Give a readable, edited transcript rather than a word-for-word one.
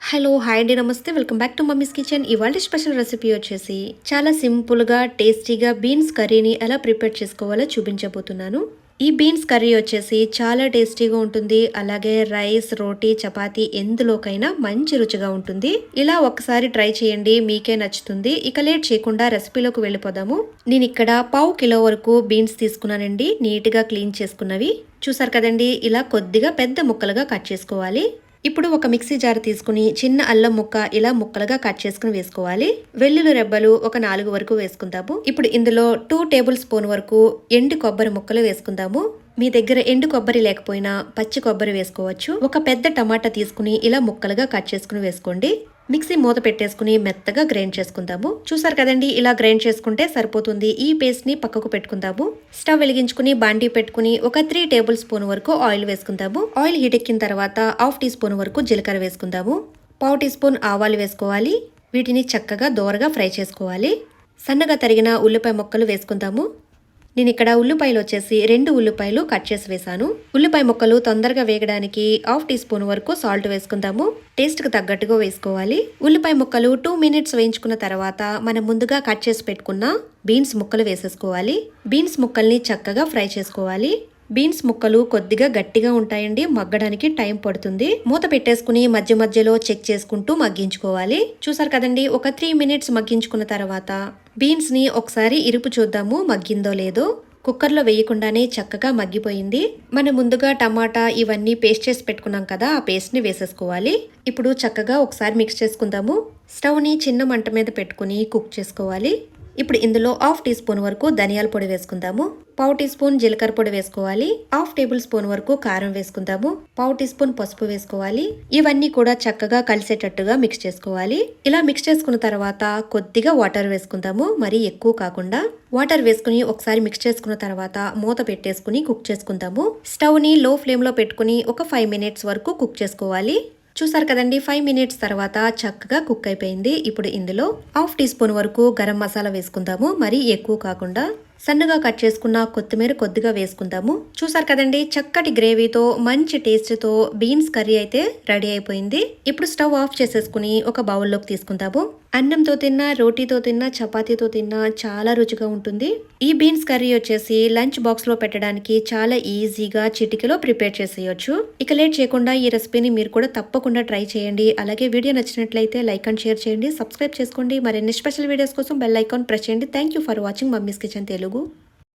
Hello hi అండి నమస్తే welcome back to mummies kitchen. ఇవాళ స్పెషల్ రెసిపీ వచ్చేసి చాలా సింపుల్గా టేస్టీగా బీన్స్ కర్రీని ఎలా ప్రిపేర్ చేసుకోవాలో చూపించబోతున్నాను. ఈ బీన్స్ కర్రీ వచ్చేసి చాలా టేస్టీగా ఉంటుంది. అలాగే రైస్, రోటీ, చపాతీ ఎందులోకైనా మంచి రుచిగా ఉంటుంది. ఇలా ఒక్కసారి ట్రై చేయండి, మీకే నచ్చుతుంది. ఇక లేట్ చేయకుండా రెసిపీలోకి వెళ్ళిపోదాము. నేను ఇక్కడ 1/2 కిలో వరకు బీన్స్ తీసుకున్నానండి. నీట్గా క్లీన్ చేసుకున్నవి చూసారు కదండి. ఇలా కొద్దిగా పెద్ద ముక్కలుగా కట్ చేసుకోవాలి. ఇప్పుడు ఒక మిక్సీ జార్ తీసుకుని చిన్న అల్లం ముక్క ఇలా ముక్కలుగా కట్ చేసుకుని వేసుకోవాలి. వెల్లుల్లి రెబ్బలు ఒక 4 వరకు వేసుకుందాము. ఇప్పుడు ఇందులో 2 టేబుల్ స్పూన్ వరకు ఎండు కొబ్బరి ముక్కలు వేసుకుందాము. మీ దగ్గర ఎండు కొబ్బరి లేకపోయినా పచ్చి కొబ్బరి వేసుకోవచ్చు. ఒక పెద్ద టమాటా తీసుకుని ఇలా ముక్కలుగా కట్ చేసుకుని వేసుకోండి. మిక్సీ మూత పెట్టేసుకుని మెత్తగా గ్రైండ్ చేసుకుందాము. చూసారు కదండి, ఇలా గ్రైండ్ చేసుకుంటే సరిపోతుంది. ఈ పేస్ట్ ని పక్కకు పెట్టుకుందాము. స్టవ్ వెలిగించుకుని బాండీ పెట్టుకుని ఒక 3 టేబుల్ స్పూన్ వరకు ఆయిల్ వేసుకుందాము. ఆయిల్ హీట్ ఎక్కిన తర్వాత 1/2 టీ స్పూన్ వరకు జీలకర్ర వేసుకుందాము. 1/2 టీ స్పూన్ ఆవాలు వేసుకోవాలి. వీటిని చక్కగా దోరగా ఫ్రై చేసుకోవాలి. సన్నగా తరిగిన ఉల్లిపాయ ముక్కలు వేసుకుందాము. నేను ఇక్కడ ఉల్లిపాయలు వచ్చేసి 2 ఉల్లిపాయలు కట్ చేసి వేసాను. ఉల్లిపాయ ముక్కలు తొందరగా వేగడానికి 1/2 టీ స్పూన్ వరకు సాల్ట్ వేసుకుందాము. టేస్ట్ కు తగ్గట్టుగా వేసుకోవాలి. ఉల్లిపాయ ముక్కలు 2 మినిట్స్ వేయించుకున్న తర్వాత మనం ముందుగా కట్ చేసి పెట్టుకున్న బీన్స్ ముక్కలు వేసేసుకోవాలి. బీన్స్ ముక్కల్ని చక్కగా ఫ్రై చేసుకోవాలి. బీన్స్ ముక్కలు కొద్దిగా గట్టిగా ఉంటాయండి, మగ్గడానికి టైం పడుతుంది. మూత పెట్టేసుకుని మధ్య మధ్యలో చెక్ చేసుకుంటూ మగ్గించుకోవాలి. చూసారు కదండి, ఒక 3 మినిట్స్ మగ్గించుకున్న తర్వాత బీన్స్ ని ఒకసారి ఇరుపు చూద్దాము మగ్గిందో లేదో. కుక్కర్లో వేయకుండానే చక్కగా మగ్గిపోయింది. మనం ముందుగా టమాటా ఇవన్నీ పేస్ట్ చేసి పెట్టుకున్నాం కదా, ఆ పేస్ట్ ని వేసేసుకోవాలి. ఇప్పుడు చక్కగా ఒకసారి మిక్స్ చేసుకుందాము. స్టవ్ ని చిన్న మంట మీద పెట్టుకుని కుక్ చేసుకోవాలి. ఇప్పుడు ఇందులో 1/2 టీ స్పూన్ వరకు ధనియాల పొడి వేసుకుందాము. 1/2 టీ స్పూన్ జీలకర్ర పొడి వేసుకోవాలి. 1/2 టేబుల్ స్పూన్ వరకు కారం వేసుకుందాము. 1/2 టీ స్పూన్ పసుపు వేసుకోవాలి. ఇవన్నీ కూడా చక్కగా కలిసేటట్టుగా మిక్స్ చేసుకోవాలి. ఇలా మిక్స్ చేసుకున్న తర్వాత కొద్దిగా వాటర్ వేసుకుందాము, మరీ ఎక్కువ కాకుండా. వాటర్ వేసుకుని ఒకసారి మిక్స్ చేసుకున్న తర్వాత మూత పెట్టేసుకుని కుక్ చేసుకుందాము. స్టవ్ ని లో ఫ్లేమ్ లో పెట్టుకుని ఒక 5 మినిట్స్ వరకు కుక్ చేసుకోవాలి. చూసారు కదండి, 5 మినిట్స్ తర్వాత చక్కగా కుక్ అయిపోయింది. ఇప్పుడు ఇందులో 1/2 టీ స్పూన్ వరకు గరం మసాలా వేసుకుందాము, మరీ ఎక్కువ కాకుండా. సన్నగా కట్ చేసుకున్న కొత్తిమీర కొద్దిగా వేసుకుందాము. చూసారు కదండి, చక్కటి గ్రేవీతో మంచి టేస్ట్తో బీన్స్ కర్రీ అయితే రెడీ అయిపోయింది. ఇప్పుడు స్టవ్ ఆఫ్ చేసేసుకుని ఒక బౌల్లోకి తీసుకుందాము. అన్నంతో తిన్నా, రోటీతో తిన్నా, చపాతీతో తిన్నా చాలా రుచిగా ఉంటుంది. ఈ బీన్స్ కర్రీ వచ్చేసి లంచ్ బాక్స్ లో పెట్టడానికి చాలా ఈజీగా చిటికెలో ప్రిపేర్ చేసేయచ్చు. ఇక లేట్ చేయకుండా ఈ రెసిపీని మీరు కూడా తప్పకుండా ట్రై చేయండి. అలాగే వీడియో నచ్చినట్లయితే లైక్ అండ్ షేర్ చేయండి, సబ్స్క్రైబ్ చేసుకోండి. మరిన్ని స్పెషల్ వీడియోస్ కోసం బెల్ ఐకాన్ ప్రెస్ చేయండి. Thank you for watching mummies kitchen Telugu.